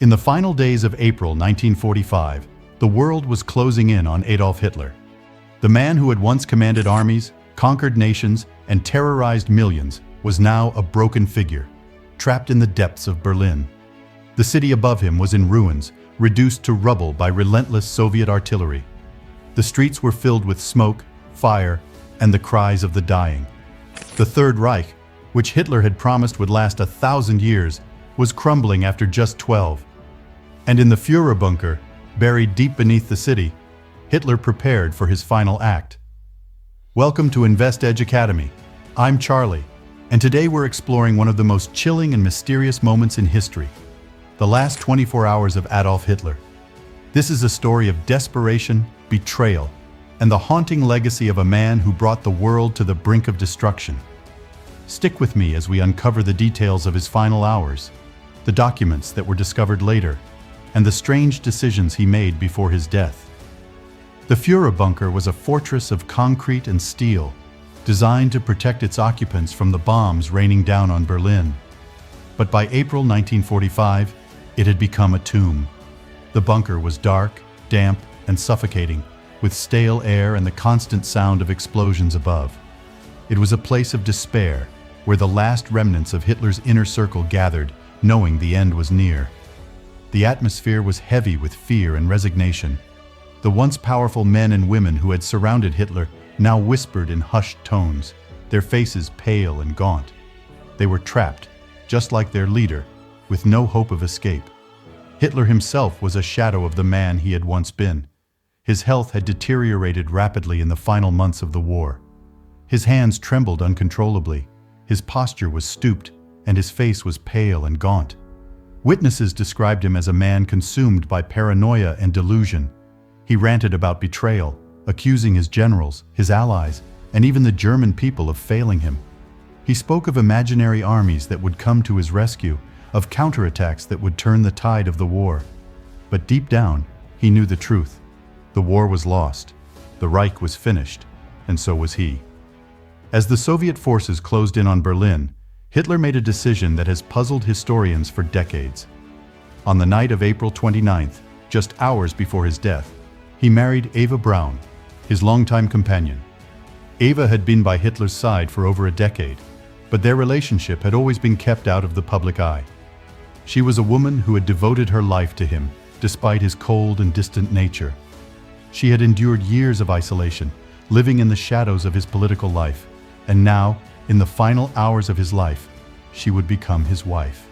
In the final days of April 1945, the world was closing in on Adolf Hitler. The man who had once commanded armies, conquered nations, and terrorized millions was now a broken figure, trapped in the depths of Berlin. The city above him was in ruins, reduced to rubble by relentless Soviet artillery. The streets were filled with smoke, fire, and the cries of the dying. The Third Reich, which Hitler had promised would last 1,000 years, was crumbling after just 12. And in the Führerbunker, buried deep beneath the city, Hitler prepared for his final act. Welcome to Invest Edge Academy. I'm Charlie, and today we're exploring one of the most chilling and mysterious moments in history, the last 24 hours of Adolf Hitler. This is a story of desperation, betrayal, and the haunting legacy of a man who brought the world to the brink of destruction. Stick with me as we uncover the details of his final hours, the documents that were discovered later, and the strange decisions he made before his death. The Führerbunker was a fortress of concrete and steel, designed to protect its occupants from the bombs raining down on Berlin. But by April 1945, it had become a tomb. The bunker was dark, damp, and suffocating, with stale air and the constant sound of explosions above. It was a place of despair, where the last remnants of Hitler's inner circle gathered, knowing the end was near. The atmosphere was heavy with fear and resignation. The once powerful men and women who had surrounded Hitler now whispered in hushed tones, their faces pale and gaunt. They were trapped, just like their leader, with no hope of escape. Hitler himself was a shadow of the man he had once been. His health had deteriorated rapidly in the final months of the war. His hands trembled uncontrollably, his posture was stooped, and his face was pale and gaunt. Witnesses described him as a man consumed by paranoia and delusion. He ranted about betrayal, accusing his generals, his allies, and even the German people of failing him. He spoke of imaginary armies that would come to his rescue, of counterattacks that would turn the tide of the war. But deep down, he knew the truth. The war was lost, the Reich was finished, and so was he. As the Soviet forces closed in on Berlin, Hitler made a decision that has puzzled historians for decades. On the night of April 29th, just hours before his death, he married Eva Braun, his longtime companion. Eva had been by Hitler's side for over a decade, but their relationship had always been kept out of the public eye. She was a woman who had devoted her life to him, despite his cold and distant nature. She had endured years of isolation, living in the shadows of his political life, and now, in the final hours of his life, she would become his wife.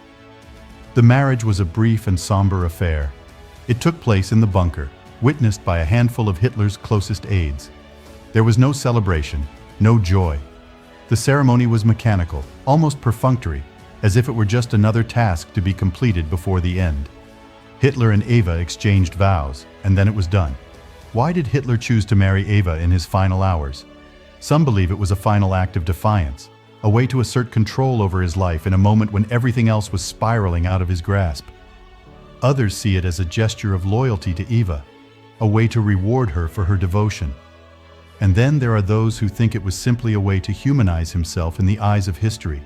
The marriage was a brief and somber affair. It took place in the bunker, witnessed by a handful of Hitler's closest aides. There was no celebration, no joy. The ceremony was mechanical, almost perfunctory, as if it were just another task to be completed before the end. Hitler and Eva exchanged vows, and then it was done. Why did Hitler choose to marry Eva in his final hours? Some believe it was a final act of defiance, a way to assert control over his life in a moment when everything else was spiraling out of his grasp. Others see it as a gesture of loyalty to Eva, a way to reward her for her devotion. And then there are those who think it was simply a way to humanize himself in the eyes of history,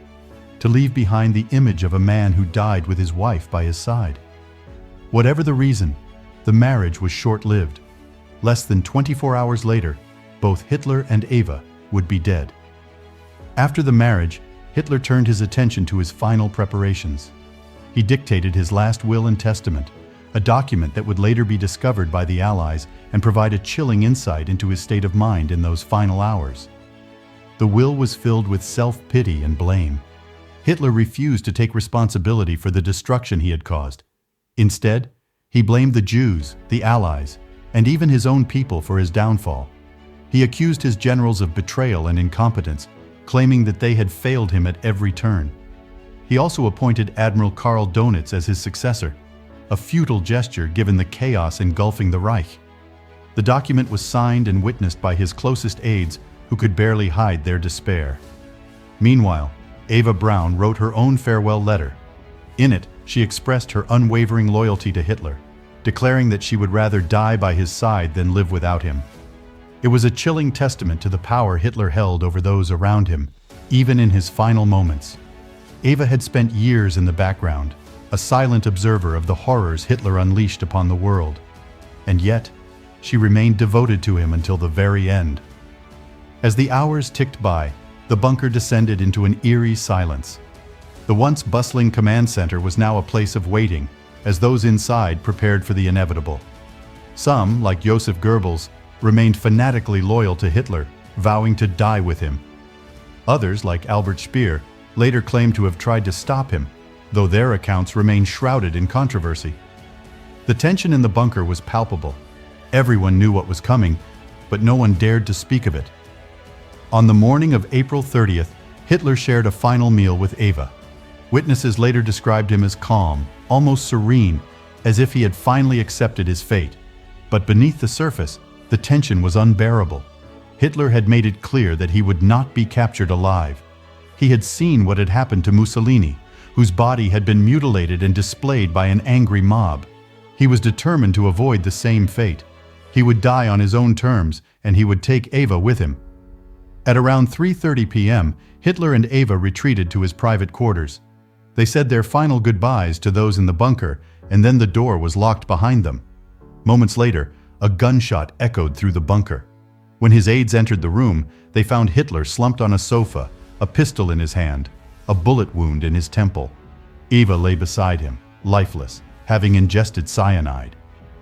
to leave behind the image of a man who died with his wife by his side. Whatever the reason, the marriage was short-lived. Less than 24 hours later, both Hitler and Eva would be dead. After the marriage, Hitler turned his attention to his final preparations. He dictated his last will and testament, a document that would later be discovered by the Allies and provide a chilling insight into his state of mind in those final hours. The will was filled with self-pity and blame. Hitler refused to take responsibility for the destruction he had caused. Instead, he blamed the Jews, the Allies, and even his own people for his downfall. He accused his generals of betrayal and incompetence, claiming that they had failed him at every turn. He also appointed Admiral Karl Donitz as his successor, a futile gesture given the chaos engulfing the Reich. The document was signed and witnessed by his closest aides, who could barely hide their despair. Meanwhile, Eva Braun wrote her own farewell letter. In it, she expressed her unwavering loyalty to Hitler, declaring that she would rather die by his side than live without him. It was a chilling testament to the power Hitler held over those around him, even in his final moments. Eva had spent years in the background, a silent observer of the horrors Hitler unleashed upon the world. And yet, she remained devoted to him until the very end. As the hours ticked by, the bunker descended into an eerie silence. The once bustling command center was now a place of waiting, as those inside prepared for the inevitable. Some, like Joseph Goebbels, remained fanatically loyal to Hitler, vowing to die with him. Others, like Albert Speer, later claimed to have tried to stop him, though their accounts remain shrouded in controversy. The tension in the bunker was palpable. Everyone knew what was coming, but no one dared to speak of it. On the morning of April 30th, Hitler shared a final meal with Eva. Witnesses later described him as calm, almost serene, as if he had finally accepted his fate. But beneath the surface, the tension was unbearable. Hitler had made it clear that he would not be captured alive. He had seen what had happened to Mussolini, whose body had been mutilated and displayed by an angry mob. He was determined to avoid the same fate. He would die on his own terms, and he would take Eva with him. At around 3:30 p.m., Hitler and Eva retreated to his private quarters. They said their final goodbyes to those in the bunker, and then the door was locked behind them. Moments later, a gunshot echoed through the bunker. When his aides entered the room, they found Hitler slumped on a sofa, a pistol in his hand, a bullet wound in his temple. Eva lay beside him, lifeless, having ingested cyanide.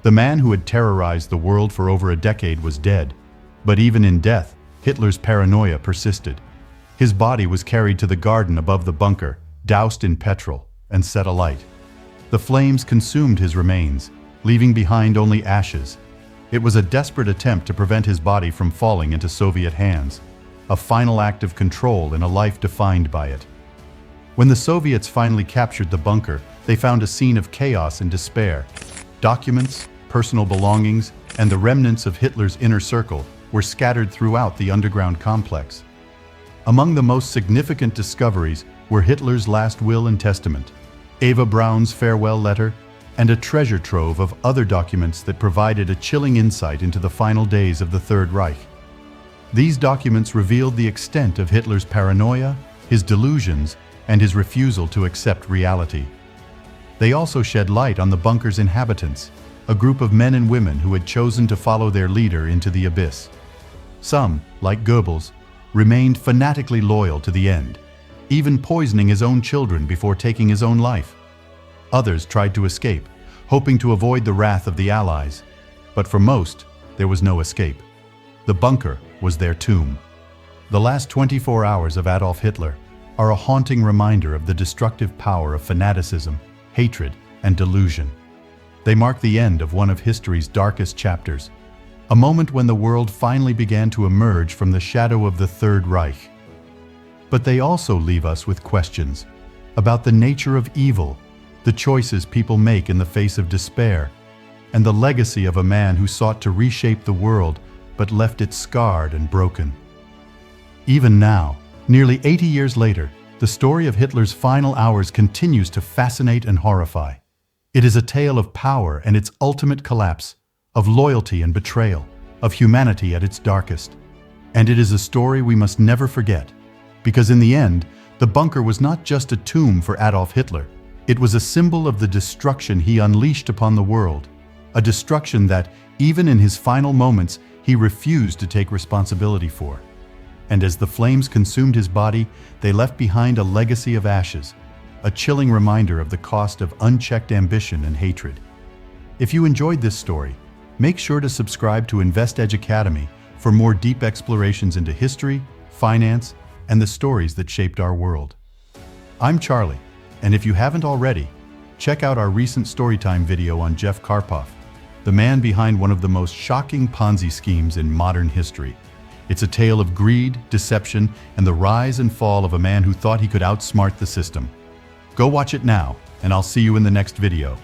The man who had terrorized the world for over a decade was dead. But even in death, Hitler's paranoia persisted. His body was carried to the garden above the bunker, doused in petrol, and set alight. The flames consumed his remains, leaving behind only ashes. It was a desperate attempt to prevent his body from falling into Soviet hands, a final act of control in a life defined by it. When the Soviets finally captured the bunker, they found a scene of chaos and despair. Documents, personal belongings, and the remnants of Hitler's inner circle were scattered throughout the underground complex. Among the most significant discoveries were Hitler's last will and testament, Eva Braun's farewell letter, and a treasure trove of other documents that provided a chilling insight into the final days of the Third Reich. These documents revealed the extent of Hitler's paranoia, his delusions, and his refusal to accept reality. They also shed light on the bunker's inhabitants, a group of men and women who had chosen to follow their leader into the abyss. Some, like Goebbels, remained fanatically loyal to the end, even poisoning his own children before taking his own life. Others tried to escape, hoping to avoid the wrath of the Allies. But for most, there was no escape. The bunker was their tomb. The last 24 hours of Adolf Hitler are a haunting reminder of the destructive power of fanaticism, hatred, and delusion. They mark the end of one of history's darkest chapters, a moment when the world finally began to emerge from the shadow of the Third Reich. But they also leave us with questions about the nature of evil, the choices people make in the face of despair, and the legacy of a man who sought to reshape the world but left it scarred and broken. Even now, nearly 80 years later, the story of Hitler's final hours continues to fascinate and horrify. It is a tale of power and its ultimate collapse, of loyalty and betrayal, of humanity at its darkest. And it is a story we must never forget, because in the end, the bunker was not just a tomb for Adolf Hitler. It was a symbol of the destruction he unleashed upon the world, a destruction that, even in his final moments, he refused to take responsibility for. And as the flames consumed his body, they left behind a legacy of ashes, a chilling reminder of the cost of unchecked ambition and hatred. If you enjoyed this story, make sure to subscribe to Invest Edge Academy for more deep explorations into history, finance, and the stories that shaped our world. I'm Charlie, and if you haven't already, check out our recent Storytime video on Jeff Karpov, the man behind one of the most shocking Ponzi schemes in modern history. It's a tale of greed, deception, and the rise and fall of a man who thought he could outsmart the system. Go watch it now, and I'll see you in the next video.